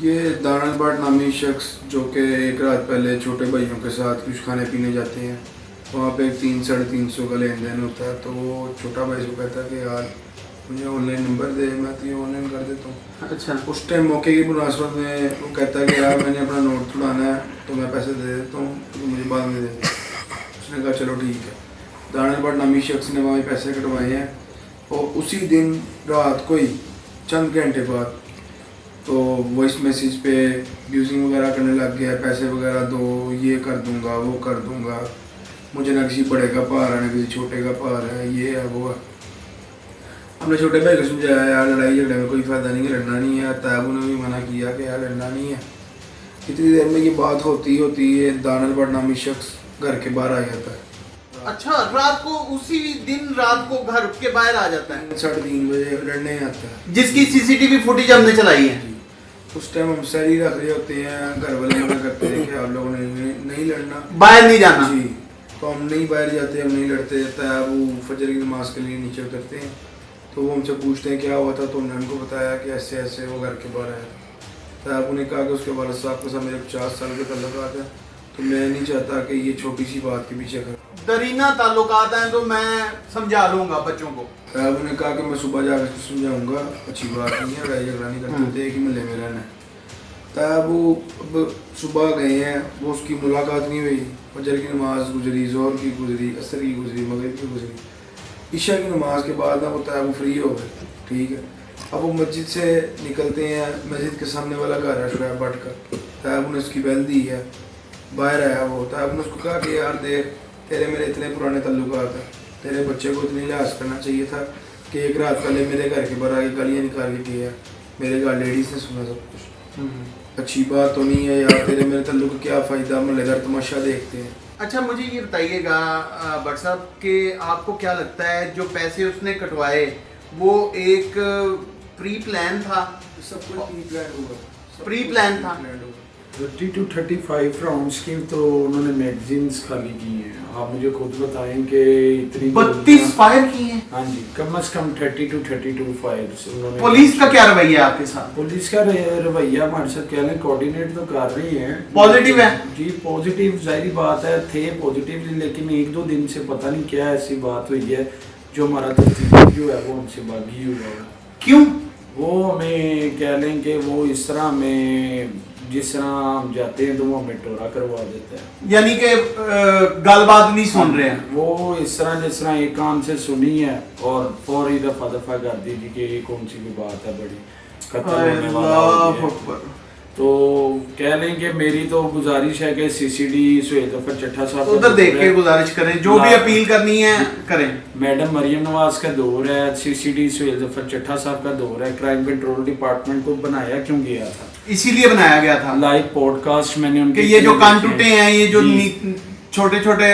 یہ دانل بٹ نامی شخص جو کہ ایک رات پہلے چھوٹے بھائیوں کے ساتھ کچھ کھانے پینے جاتے ہیں، وہاں پہ 300-350 کا لین دین ہوتا ہے، تو وہ چھوٹا بھائی سے کہتا ہے کہ یار مجھے آن لائن نمبر دے، میں تو یہ آن لائن کر دیتا ہوں۔ اچھا، اس ٹائم موقع کی مناسبت میں وہ کہتا ہے کہ یار میں نے اپنا نوٹ چھڑانا ہے تو میں پیسے دے دیتا ہوں، تو مجھے بعد میں دے دیں۔ اس نے کہا چلو ٹھیک ہے۔ دانل بٹ نامی شخص نے وہاں پیسے کٹوائے ہیں، اور اسی دن رات کو ہی چند گھنٹے بعد تو وائس میسیج پہ یوزنگ وغیرہ کرنے لگ گیا، پیسے وغیرہ دو، یہ کر دوں گا، وہ کر دوں گا، مجھے نہ کسی بڑے کا پار ہے نہ کسی چھوٹے کا پار ہے، یہ ہے وہ ہے۔ ہم نے چھوٹے بھائی کو سمجھایا یار لڑائی جھگڑے میں کوئی فائدہ نہیں ہے، لڑنا نہیں ہے۔ طیبو نے بھی منع کیا کہ یار لڑنا نہیں ہے۔ اتنی دیر میں یہ بات ہوتی ہے دانل بٹ نامی شخص گھر کے باہر آ جاتا ہے۔ اچھا، رات کو اسی دن رات کو گھر کے باہر آ جاتا ہے، 3:30 بجے لڑنے آتا ہے، جس کی سی سی ٹی وی فوٹیج ہم نے چلائی ہے۔ اس ٹائم ہم سیری رکھ رہے ہوتے ہیں، گھر والے منع کرتے ہیں کہ آپ لوگوں نے نہیں لڑنا، باہر نہیں جانا۔ جی، تو ہم نہیں باہر جاتے، ہم نہیں لڑتے۔ طیبو فجر کی نماز کے لیے نیچے اترتے ہیں، تو وہ ہم سے پوچھتے ہیں کیا ہوا تھا، تو ہم نے ان کو بتایا کہ ایسے ایسے وہ گھر کے باہر آیا۔ طیبو نے کہا کہ اس کے والد صاحب کے ساتھ میرے 50 سال کے تعلقات ہیں، تو میں نہیں چاہتا کہ یہ چھوٹی سی بات کے پیچھے کریں۔ درینہ تعلقات ہیں تو میں سمجھا لوں گا بچوں کو۔ طیبو نے کہا کہ میں صبح جا کے سمجھاؤں گا، اچھی بات نہیں ہے، لڑائی جھگڑا نہیں کرتے تھے، ایک ہی محلے میں رہنا ہے۔ طیبو اب صبح گئے ہیں، وہ اس کی ملاقات نہیں ہوئی، فجر کی نماز گزری، ظہر کی گزری، عصر کی گزری، مغرب کی گزری، عشاء کی نماز کے بعد نا وہ طیبو فری ہو گئے، ٹھیک ہے۔ اب وہ مسجد سے نکلتے ہیں، مسجد کے سامنے والا گھر ہے شعیب بٹ کا، طیبو نے اس کی بیل دی ہے، باہر آیا وہ۔ طیبو نے اس کو کہا کہ یار دیکھ تیرے میرے اتنے پرانے تعلقات ہیں، تیرے بچے کو اتنی لحاظ کرنا چاہیے تھا کہ ایک رات پہلے میرے گھر کے باہر آ کے گالیاں نکال کے کیا، میرے گھر لیڈیز نے سنا سب کچھ، اچھی بات تو نہیں ہے یار، تیرے میرے تعلق کا کیا فائدہ، محلے دار تماشا دیکھتے ہیں۔ اچھا، مجھے یہ بتائیے گا بٹ صاحب کہ آپ کو کیا لگتا ہے جو پیسے اس نے کٹوائے وہ ایک پری پلان تھا؟ سب کچھ پری پلان ہوگا، پری پلان تھا۔ 30 to 35 راؤنڈس کی تو انہوں نے میگزینز خالی کی ہیں۔ آپ مجھے خود بتائیں کہ اتنی 32 فائر کی ہیں؟ ہاں جی، کم از کم 30 to 32 فائرز انہوں نے۔ پولیس کا کیا رویہ ہے آپ کے ساتھ؟ پولیس کا رویہ ہمارے ساتھ کہہ لیں کوارڈینیٹ تو کر رہی ہیں، پازیٹیو ہے؟ جی پازیٹیو، ظاہری بات ہے تھے پازیٹیو، لیکن ایک دو دن سے پتہ نہیں کیا ایسی بات ہوئی ہے جو ہمارا تفتیش جو ہے وہ ہم سے باغی ہوا ہے۔ کیوں؟ وہ ہمیں کہہ لیں کہ وہ اس طرح ہمیں جس طرح ہم جاتے ہیں تو وہ ہمیں ٹورا کروا دیتا ہے، یعنی کہ گل بات نہیں سن رہے ہیں وہ اس طرح ایک کان سے سنی ہے اور فوری دفعہ دفعہ کر دی کہ یہ کون سی بھی بات ہے، بڑی قتل ہونے والا ہو گیا۔ تو کہہ لیں کہ میری تو گزارش ہے کہ سی سی ڈی سہیل ظفر چٹھا صاحب ادھر دیکھ کے گزارش کریں، جو بھی اپیل کرنی ہے کریں۔ میڈم مریم نواز کا دور ہے، سی سی ڈی سہیل ظفر چٹھا صاحب کا دور ہے، کرائم کنٹرول ڈپارٹمنٹ کو بنایا کیوں گیا تھا؟ اسی لیے بنایا گیا تھا لائیو پوڈ کاسٹ میں نے ان کہ یہ جو کان ٹوٹے ہیں، یہ جو چھوٹے چھوٹے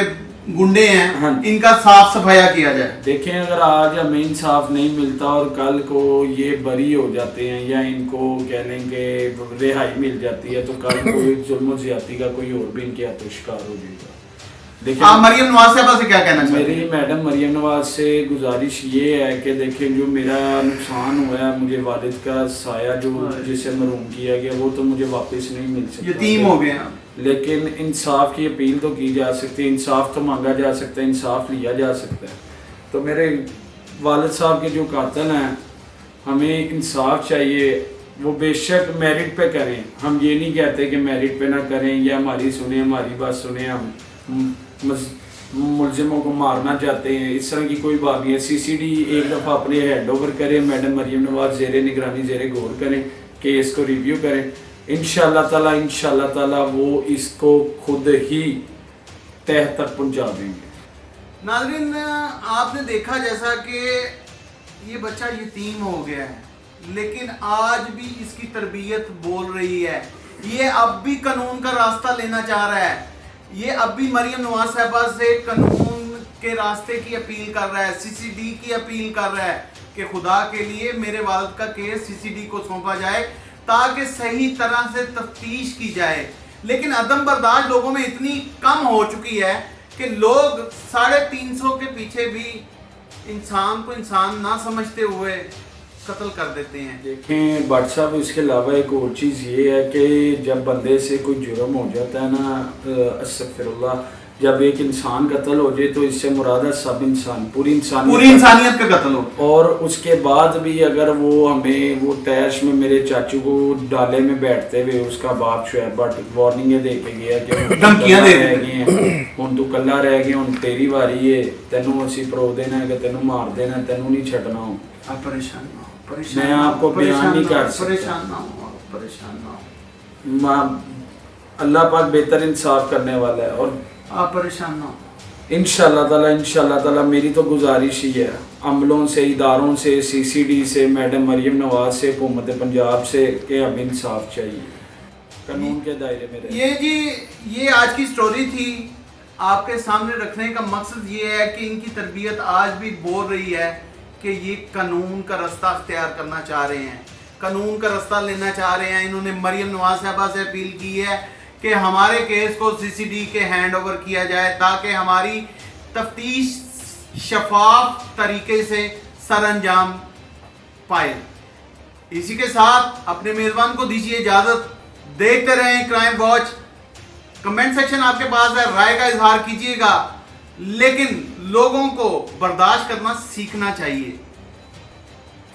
گنڈے ہیں، ان کا صاف صفایا کیا جائے۔ دیکھیں اگر آج ہمیں انصاف نہیں ملتا اور کل کو یہ بری ہو جاتے ہیں یا ان کو کہہ لیں کہ رہائی مل جاتی ہے تو کل کوئی ظلم و زیادتی کا کوئی اور بھی ان کے ہاتھوں شکار ہو جائے گا۔ دیکھیں آپ مریم نواز صاحبہ سے کیا کہنا چاہتے ہیں؟ میری میڈم مریم نواز سے گزارش یہ ہے کہ دیکھیں جو میرا نقصان ہوا ہے، مجھے والد کا سایہ جو جسے محروم کیا گیا وہ تو مجھے واپس نہیں مل سکتا، یتیم ہو گئے، لیکن انصاف کی اپیل تو کی جا سکتی ہے، انصاف تو مانگا جا سکتا ہے، انصاف لیا جا سکتا ہے۔ تو میرے والد صاحب کے جو قاتل ہیں ہمیں انصاف چاہیے، وہ بے شک میرٹ پہ کریں، ہم یہ نہیں کہتے کہ میرٹ پہ نہ کریں یا ہماری سنیں، ہماری بات سنیں، ہم ملزموں کو مارنا چاہتے ہیں، اس طرح کی کوئی بات نہیں ہے۔ سی سی ڈی ایک دفعہ اپنے ہینڈ اوور کریں، میڈم مریم نواز زیر نگرانی زیر غور کریں، کیس کو ریویو کریں، انشاءاللہ تعالیٰ وہ اس کو خود ہی تہہ تک پہنچا دیں گے۔ ناظرین، آپ نے دیکھا جیسا کہ یہ بچہ یتیم ہو گیا ہے، لیکن آج بھی اس کی تربیت بول رہی ہے، یہ اب بھی قانون کا راستہ لینا چاہ رہا ہے، یہ اب بھی مریم نواز صاحبہ سے قانون کے راستے کی اپیل کر رہا ہے، سی سی ڈی کی اپیل کر رہا ہے کہ خدا کے لیے میرے والد کا کیس سی سی ڈی کو سونپا جائے تاکہ صحیح طرح سے تفتیش کی جائے۔ لیکن عدم برداشت لوگوں میں اتنی کم ہو چکی ہے کہ لوگ 350 کے پیچھے بھی انسان کو انسان نہ سمجھتے ہوئے قتل کر دیتے ہیں. دیکھیں بٹ صاحب اس کے علاوہ ایک اور چیز یہ ہے کہ جب بندے سے کوئی جرم ہو جاتا ہے نا، استغفر اللہ، جب ایک انسان قتل ہو جائے تو اس سے مراد ہے سب انسان، پوری انسانیت کا قتل ہو. اور اس کے بعد بھی اگر وہ ہمیں وہ تیش میں میرے چاچو کو ڈالے میں بیٹھتے ہوئے اس کا باپ شعیب بٹ وارننگیں دے کے گیا کہ دھمکیاں دے رہ گئی ہیں، ہن تو کلا رہ گیا، ہن تیری واری ہے، تینوں اسی پرو دینا ہے کہ تینوں مار دینا، تینوں نہیں چھڈنا. ہوں آپ پریشان نہ ہو، میں آپ کو بیان نہیں کر سکتا. پریشان نہ ہو، پریشان نہ ہو. اللہ پاک بہتر انصاف کرنے والا ہے. اور آپ پریشان نہ ہو. انشاءاللہ تعالی میری تو گزارش ہی ہے عملوں سے، اداروں سے، سی سی ڈی سے، میڈم مریم نواز سے، حکومت پنجاب سے کہ ہمیں انصاف چاہیے، قانون کے دائرے میں رہے. یہ جی یہ آج کی سٹوری تھی، آپ کے سامنے رکھنے کا مقصد یہ ہے کہ ان کی تربیت آج بھی بول رہی ہے کہ یہ قانون کا رستہ اختیار کرنا چاہ رہے ہیں، قانون کا رستہ لینا چاہ رہے ہیں. انہوں نے مریم نواز صاحبہ سے اپیل کی ہے کہ ہمارے کیس کو سی سی ڈی کے ہینڈ اوور کیا جائے تاکہ ہماری تفتیش شفاف طریقے سے سر انجام پائے. اسی کے ساتھ اپنے میزبان کو دیجیے اجازت. دیکھتے رہیں کرائم واچ. کمنٹ سیکشن آپ کے پاس ہے، رائے کا اظہار کیجیے گا، لیکن لوگوں کو برداشت کرنا سیکھنا چاہیے.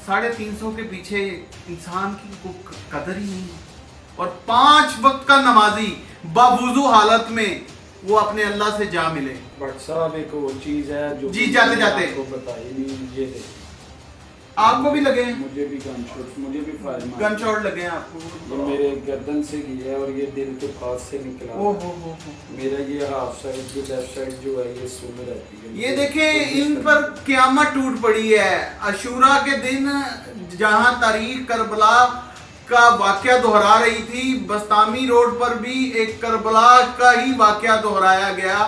350 کے پیچھے انسان کی کوئی قدر ہی نہیں ہے. اور 5 وقت کا نمازی باوضو حالت میں وہ اپنے اللہ سے جا ملے. بٹ صاحب ایک اور چیز ہے جو جی جاتے آپ کو بتائی نہیں، یہ دیکھیں آپ کو بھی لگے ہیں، مجھے بھی فائر گن شاٹ لگے ہیں آپ کو. یہ میرے گردن سے گیا اور یہ دل کے پاس سے نکلا. میرا یہ ہاف سائڈ جو لیفٹ سائڈ جو ہے یہ سن رہتی ہے. یہ دیکھیں ان پر قیامت ٹوٹ پڑی ہے. عاشورہ کے دن جہاں تاریخ کربلا کا واقعہ دہرا رہی تھی، بستامی روڈ پر بھی ایک کربلا کا ہی واقعہ دہرایا گیا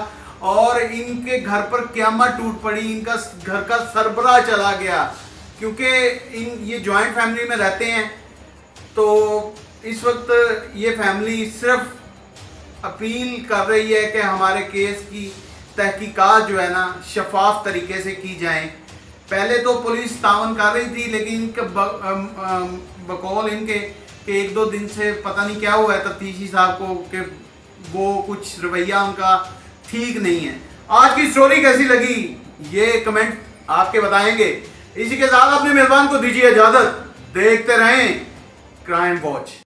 اور ان کے گھر پر قیامت ٹوٹ پڑی. ان کا گھر کا سربراہ چلا گیا کیونکہ یہ جوائنٹ فیملی میں رہتے ہیں. تو اس وقت یہ فیملی صرف اپیل کر رہی ہے کہ ہمارے کیس کی تحقیقات جو ہے نا شفاف طریقے سے کی جائیں. پہلے تو پولیس تعاون کر رہی تھی، لیکن ان کے بقول ان کے کہ 1-2 دن سے پتہ نہیں کیا ہوا ہے تفتیشی صاحب کو کہ وہ کچھ رویہ ان کا ٹھیک نہیں ہے. آج کی سٹوری کیسی لگی یہ کمنٹ آپ کے بتائیں گے. اسی کے ساتھ اپنے میزبان کو دیجیے اجازت. دیکھتے رہیں کرائم واچ.